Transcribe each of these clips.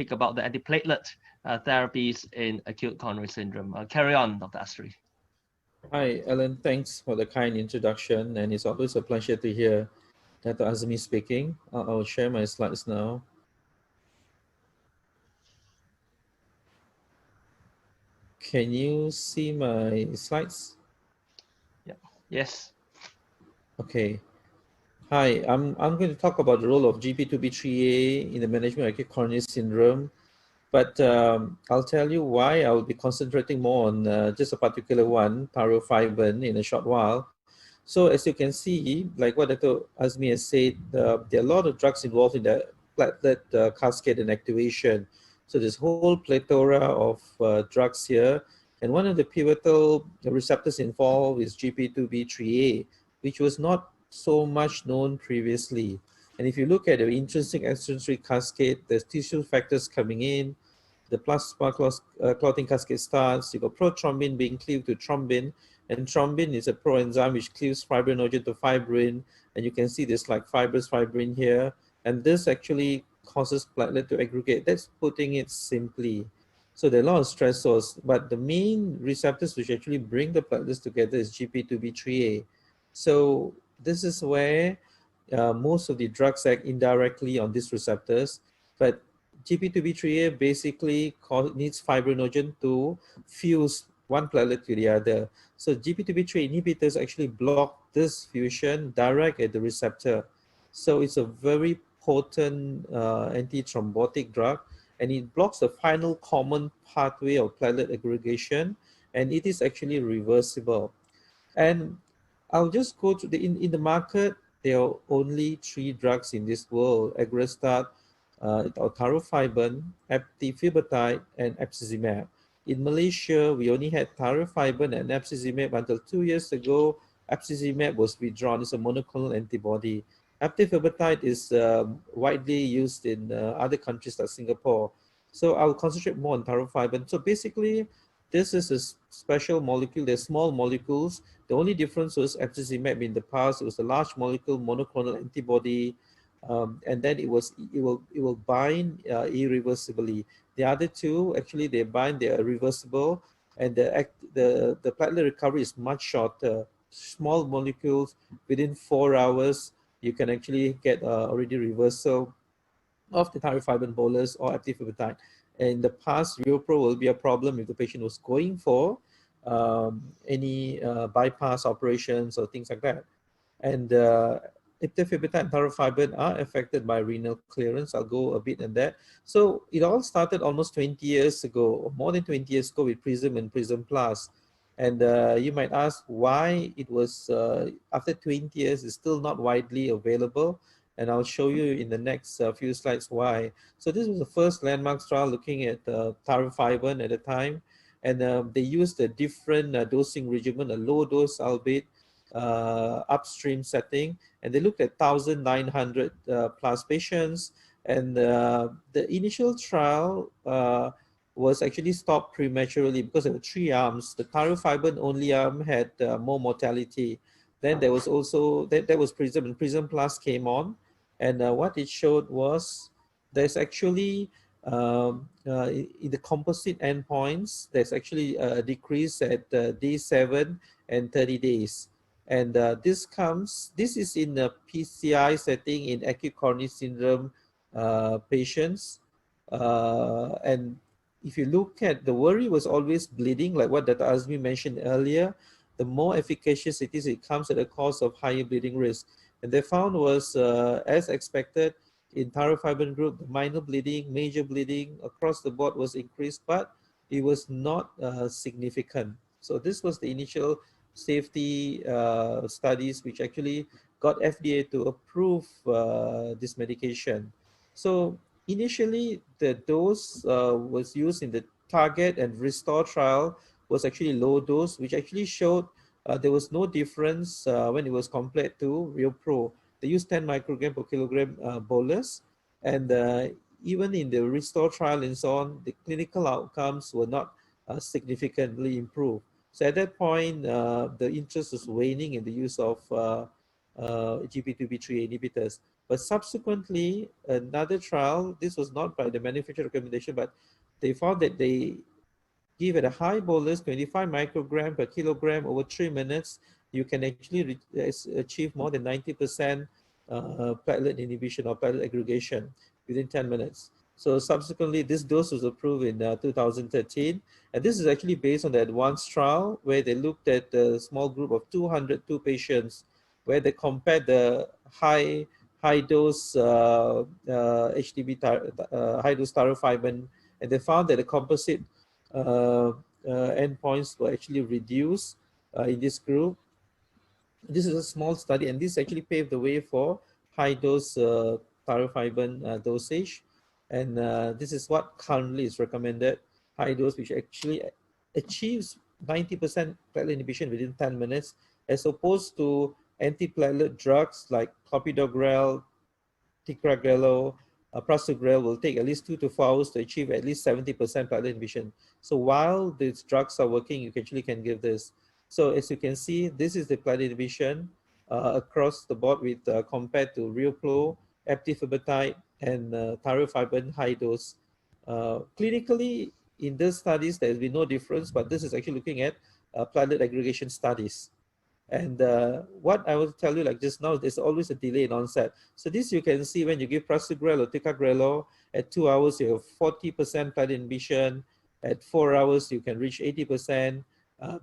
speak about the antiplatelet therapies in acute coronary syndrome. Carry on, Dr. Astri. Hi, Ellen. Thanks for the kind introduction, and it's always a pleasure to hear Dr. Azmi speaking. I'll share my slides now. Can you see my slides? Yeah. Yes. Okay. Hi, I'm going to talk about the role of GP2B3A in the management of acute coronary syndrome, but I'll tell you why I'll be concentrating more on just a particular one, tirofiban, in a short while. So as you can see, like what Dr. Azmi has said, there are a lot of drugs involved in the platelet cascade and activation. So there's whole plethora of drugs here. And one of the pivotal receptors involved is GP2B3A, which was not so much known previously. And if you look at the intrinsic extrinsic cascade, there's tissue factors coming in, the plasma clotting cascade starts, you got prothrombin being cleaved to thrombin, and thrombin is a proenzyme which cleaves fibrinogen to fibrin, and you can see this like fibrous fibrin here, and this actually causes platelet to aggregate. That's putting it simply. So there are a lot of stressors, but the main receptors which actually bring the platelets together is GP2B3A. So this is where most of the drugs act indirectly on these receptors, but GP2B3A basically needs fibrinogen to fuse one platelet to the other. So GP2B3 inhibitors actually block this fusion direct at the receptor. So it's a very potent anti-thrombotic drug, and it blocks the final common pathway of platelet aggregation, and it is actually reversible. And I'll just go to in the market, there are only 3 drugs in this world: agrestat, tirofiban, eptifibatide, and epcizimab. In Malaysia, we only had tirofiban and epcizimab until 2 years ago. Epcizimab was withdrawn. It's a monoclonal antibody. Eptifibatide is widely used in other countries like Singapore. So I'll concentrate more on tirofiban. So basically, this is a special molecule. They're small molecules. The only difference was epcizimab in the past. It was a large molecule monoclonal antibody, and then it will bind irreversibly. The other two actually they bind, they are reversible, and the platelet recovery is much shorter. Small molecules, within 4 hours you can actually get already reversal of the tirofiban bolus or eptifibatide. In the past, ReoPro will be a problem if the patient was going for any bypass operations or things like that. And eptifibatide and tirofiban are affected by renal clearance. I'll go a bit on that. So it all started almost 20 years ago, or more than 20 years ago, with Prism and Prism Plus. And you might ask why it was, after 20 years, it's still not widely available. And I'll show you in the next few slides why. So this was the first landmark trial looking at tirofiban at the time. And they used a different dosing regimen, a low dose albeit upstream setting, and they looked at 1,900 plus patients. And the initial trial was actually stopped prematurely because there were 3 arms. The tirofiban only arm had more mortality. Then there was also, that was Prism, and Prism Plus came on. And what it showed was there's actually, in the composite endpoints, there's actually a decrease at day 7 and 30 days. And this is in a PCI setting in acute coronary syndrome patients. And if you look at, the worry was always bleeding, like what Dr. Azmi mentioned earlier. The more efficacious it is, it comes at a cost of higher bleeding risk. And they found was, as expected, in tirofiban group, the minor bleeding, major bleeding across the board was increased, but it was not significant. So this was the initial safety studies which actually got FDA to approve this medication. So initially, the dose was used in the target and restore trial was actually low dose, which actually showed there was no difference when it was compared to ReoPro. They used 10 microgram per kilogram bolus, and even in the restore trial and so on, the clinical outcomes were not significantly improved. So at that point, the interest was waning in the use of GP2B3 inhibitors. But subsequently, another trial, this was not by the manufacturer recommendation, but they found that they give at a high bolus, 25 microgram per kilogram over 3 minutes, you can actually achieve more than 90% platelet inhibition or platelet aggregation within 10 minutes. So subsequently, this dose was approved in 2013. And this is actually based on the advanced trial where they looked at a small group of 202 patients where they compared the high dose high dose tirofiban, and they found that the composite uh, endpoints were actually reduced in this group. This is a small study, and this actually paved the way for high dose tirofiban dosage. And this is what currently is recommended, high dose, which actually achieves 90% platelet inhibition within 10 minutes, as opposed to antiplatelet drugs like clopidogrel, ticagrelor, prasugrel will take at least 2 to 4 hours to achieve at least 70% platelet inhibition. So while these drugs are working, you actually can give this. So as you can see, this is the platelet inhibition across the board with compared to Rioplo, eptifibatide, and tirofiban high dose. Clinically, in these studies, there has been no difference, but this is actually looking at platelet aggregation studies. And what I will tell you, like just now, there's always a delay in onset. So this you can see when you give prasugrel or ticagrelor, at 2 hours you have 40% platelet inhibition. At 4 hours you can reach 80%,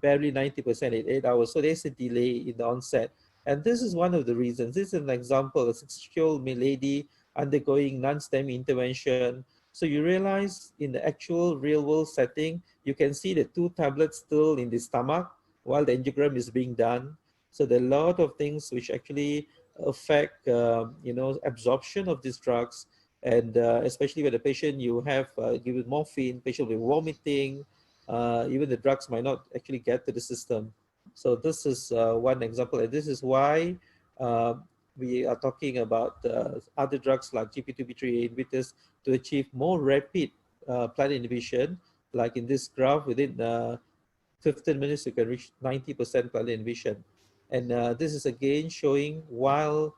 barely 90% at 8 hours. So there's a delay in the onset. And this is one of the reasons. This is an example, a 6-year-old lady undergoing non-STEMI intervention. So you realize in the actual real world setting, you can see the 2 tablets still in the stomach while the angiogram is being done. So there are a lot of things which actually affect, absorption of these drugs. And especially when the patient you have given morphine, patient will be vomiting, even the drugs might not actually get to the system. So this is one example. And this is why we are talking about other drugs like GP2B3 inhibitors to achieve more rapid platelet inhibition. Like in this graph, within 15 minutes, you can reach 90% platelet inhibition. And this is again showing while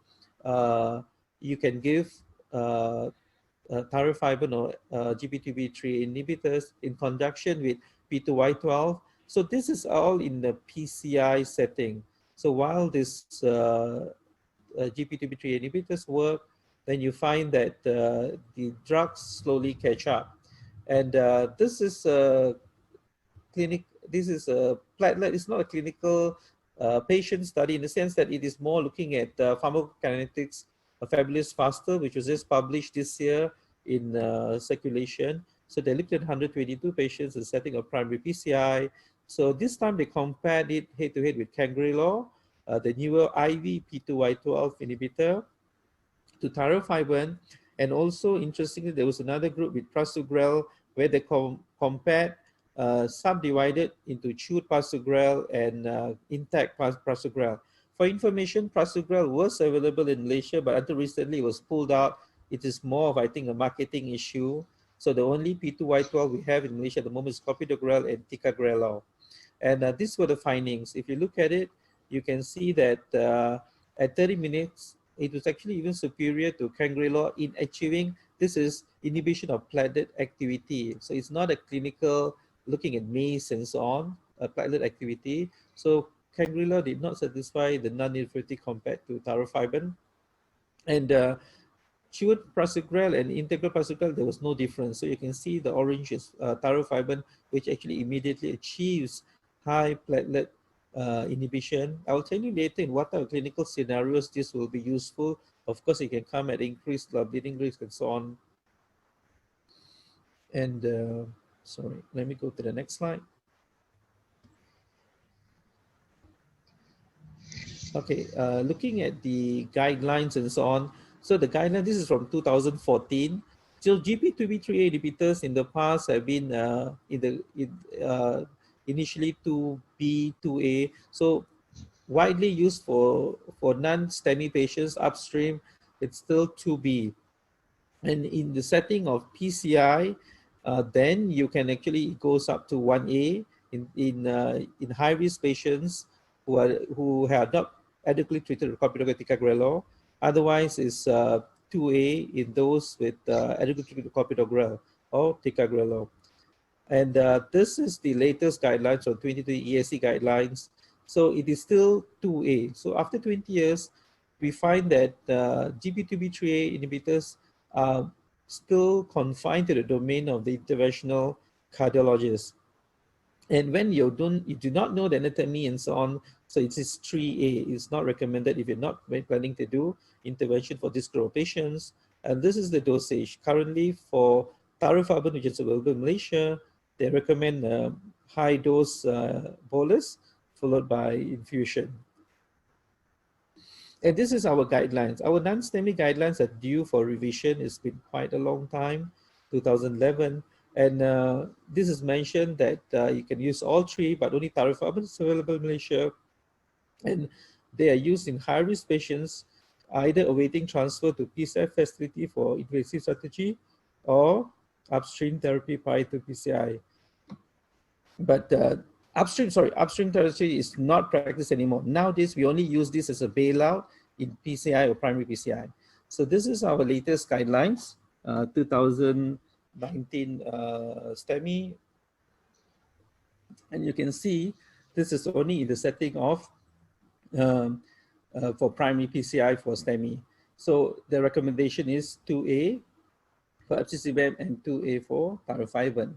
you can give tirofiban or GP2B3 inhibitors in conjunction with P2Y12. So this is all in the PCI setting. So while this GP2B3 inhibitors work, then you find that the drugs slowly catch up. And this is this is a platelet. It's not a clinical patient study in the sense that it is more looking at pharmacokinetics, a fabulous faster, which was just published this year in circulation. So they looked at 122 patients in setting of primary PCI. So this time they compared it head to head with Cangrelor, the newer IV P2Y12 inhibitor, to tirofiban. And also interestingly, there was another group with prasugrel where they compared subdivided into chewed prasugrel and intact prasugrel. For information, prasugrel was available in Malaysia, but until recently it was pulled out. It is more of, I think, a marketing issue. So the only P2Y12 we have in Malaysia at the moment is clopidogrel and ticagrelor. And these were the findings. If you look at it, you can see that at 30 minutes, it was actually even superior to Cangrelor in achieving, this is inhibition of platelet activity. So it's not a clinical looking at MACE and so on, platelet activity. So Cangrelor did not satisfy the non-inferiority compared to tirofiban. And chewed prasugrel and integral prasugrel, there was no difference. So you can see the orange is tirofiban, which actually immediately achieves high platelet inhibition. I will tell you later in what are clinical scenarios this will be useful. Of course, it can come at increased bleeding risk and so on. And sorry, let me go to the next slide. Okay, looking at the guidelines and so on. So the guideline, this is from 2014. So GP2B3A inhibitors in the past have been initially 2B, 2A. So widely used for non-STEMI patients upstream, it's still 2B. And in the setting of PCI, then you can actually, it goes up to 1A in high-risk patients who have not adequately treated with clopidogrel ticagrelor. Otherwise, it's 2A in those with adequate treatment with clopidogrel or ticagrelor. And this is the latest guidelines on 2020 ESC guidelines. So it is still 2A. So after 20 years, we find that GP2B3A inhibitors are still confined to the domain of the interventional cardiologist. And when you do not know the anatomy and so on, so it is 3A. It's not recommended if you're not planning to do intervention for this group of patients. And this is the dosage. Currently for tirofiban, which is available in Malaysia, they recommend high dose bolus followed by infusion. And this is our guidelines. Our non-STEMI guidelines are due for revision. It's been quite a long time, 2011. And this is mentioned that you can use all three, but only tirofiban is available in Malaysia. And they are used in high-risk patients, either awaiting transfer to PCI facility for invasive strategy or upstream therapy prior to PCI. But upstream therapy is not practiced anymore. Nowadays, we only use this as a bailout in PCI or primary PCI. So this is our latest guidelines, 2019 STEMI. And you can see this is only in the setting of for primary PCI for STEMI. So the recommendation is 2A for abscesivir and 2A for tirofiban.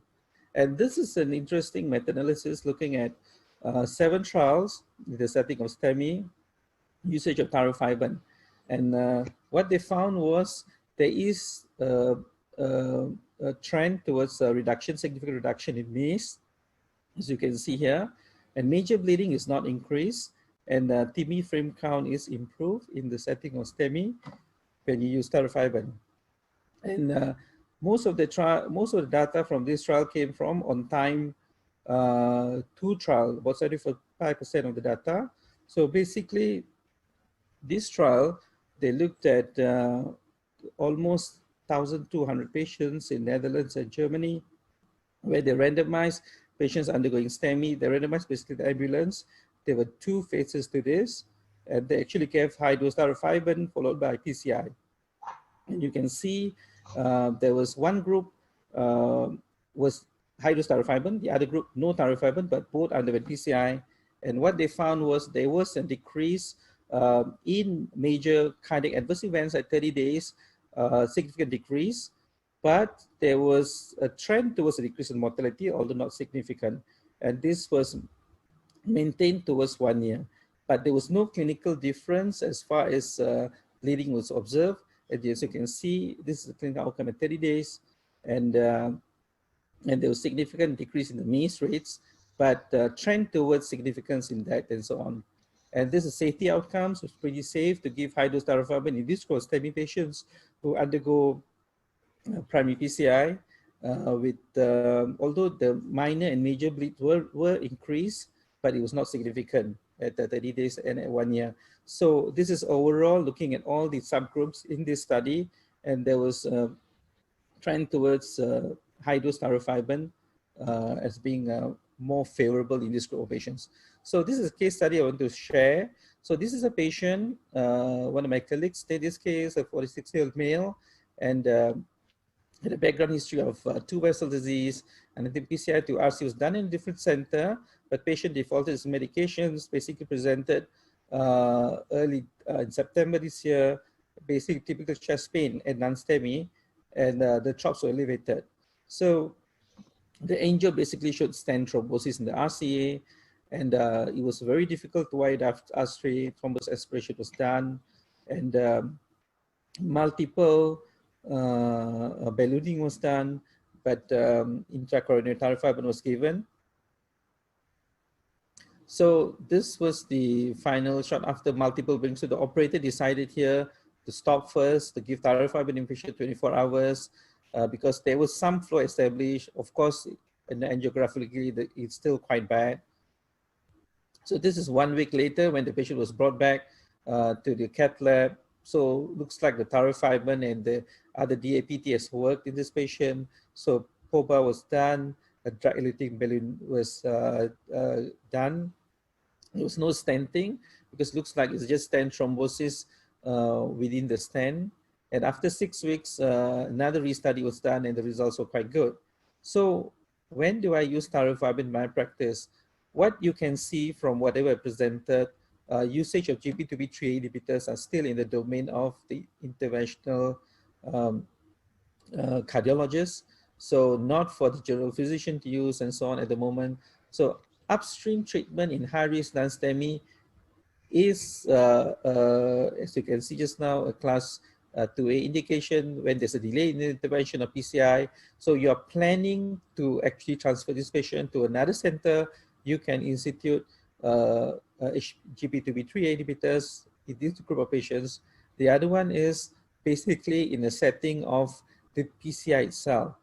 And this is an interesting meta-analysis looking at 7 trials in the setting of STEMI, usage of tirofiban. And what they found was there is a trend towards a reduction, significant reduction in MACE, as you can see here. And major bleeding is not increased. And TIMI frame count is improved in the setting of STEMI when you use tirofiban. And most of the data from this trial came from on-time 2 trial, about 75% of the data. So basically, this trial, they looked at almost 1,200 patients in Netherlands and Germany, where they randomized patients undergoing STEMI. They randomized basically the ambulance. There were 2 phases to this, and they actually gave high-dose tirofiban followed by PCI. And you can see there was one group was high-dose tirofiban, the other group no tirofiban, but both underwent PCI. And what they found was there was a decrease in major cardiac adverse events at 30 days, significant decrease, but there was a trend towards a decrease in mortality, although not significant. And this was maintained towards 1 year. But there was no clinical difference as far as bleeding was observed. And as you can see, this is the clinical outcome at 30 days. And there was significant decrease in the MACE rates, but trend towards significance in that and so on. And this is safety outcomes. It's pretty safe to give high-dose tirofiban in this course STEMI patients who undergo primary PCI with, although the minor and major bleeds were increased, but it was not significant at 30 days and at 1 year. So this is overall looking at all the subgroups in this study, and there was a trend towards high-dose tirofiban as being more favorable in this group of patients. So this is a case study I want to share. So this is a patient, one of my colleagues did this case, a 46-year-old male, and had a background history of 2 vessel disease, and I think PCI to RC was done in a different center, but patient defaulted his medications, basically presented early in September this year, basically typical chest pain and non-STEMI, and the CHOPs were elevated. So the angio basically showed stent thrombosis in the RCA, and it was very difficult to wide artery, thrombus aspiration was done, and multiple ballooning was done, but intracoronary tirofiban was given. So this was the final shot after multiple brings. So the operator decided here to stop first, to give tirofiban infusion 24 hours because there was some flow established. Of course, and angiographically, it's still quite bad. So this is 1 week later when the patient was brought back to the cath lab. So looks like the tirofiban and the other DAPT has worked in this patient. So POBA was done, a drug-eluting balloon was done. There was no stenting because it looks like it's just stent thrombosis within the stand. And after 6 weeks, another restudy was done and the results were quite good. So when do I use tirofiban in my practice? What you can see from whatever I presented, usage of GP2B3 inhibitors are still in the domain of the interventional um, cardiologists. So not for the general physician to use and so on at the moment. So upstream treatment in high-risk non-STEMI is, as you can see just now, a class 2A indication when there's a delay in the intervention of PCI. So you're planning to actually transfer this patient to another center. You can institute GP2B3 inhibitors in this group of patients. The other one is basically in a setting of the PCI itself.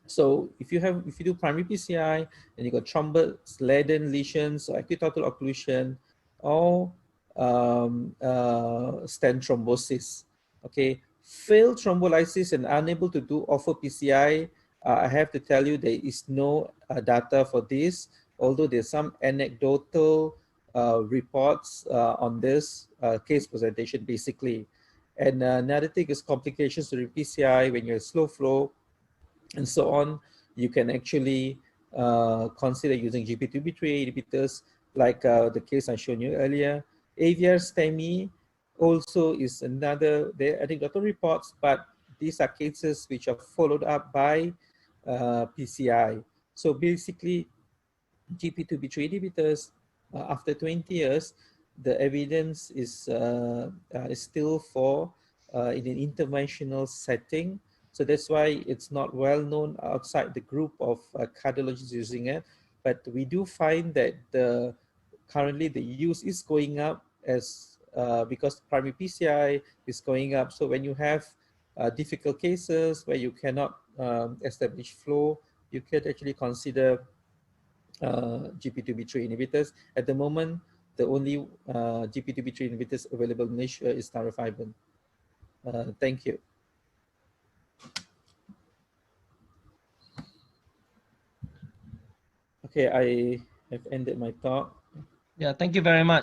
So if you do primary PCI and you got thrombus, leaden lesions, or acute total occlusion, or stent thrombosis, okay, failed thrombolysis and unable to do offer PCI, I have to tell you there is no data for this, although there's some anecdotal reports on this case presentation basically. And another thing is complications during PCI when you're slow flow and so on. You can actually consider using GP2B3 inhibitors like the case I showed you earlier. AVR STEMI also is another, there are anecdotal reports, but these are cases which are followed up by PCI. So basically, GP2B3 inhibitors, after 20 years, the evidence is still for in an interventional setting. So that's why it's not well known outside the group of cardiologists using it. But we do find that currently the use is going up as because primary PCI is going up. So when you have difficult cases where you cannot establish flow, you can actually consider GP2B3 inhibitors. At the moment, the only GP2B3 inhibitors available in Asia is tirofiban. Thank you. Okay, I have ended my talk. Yeah, thank you very much.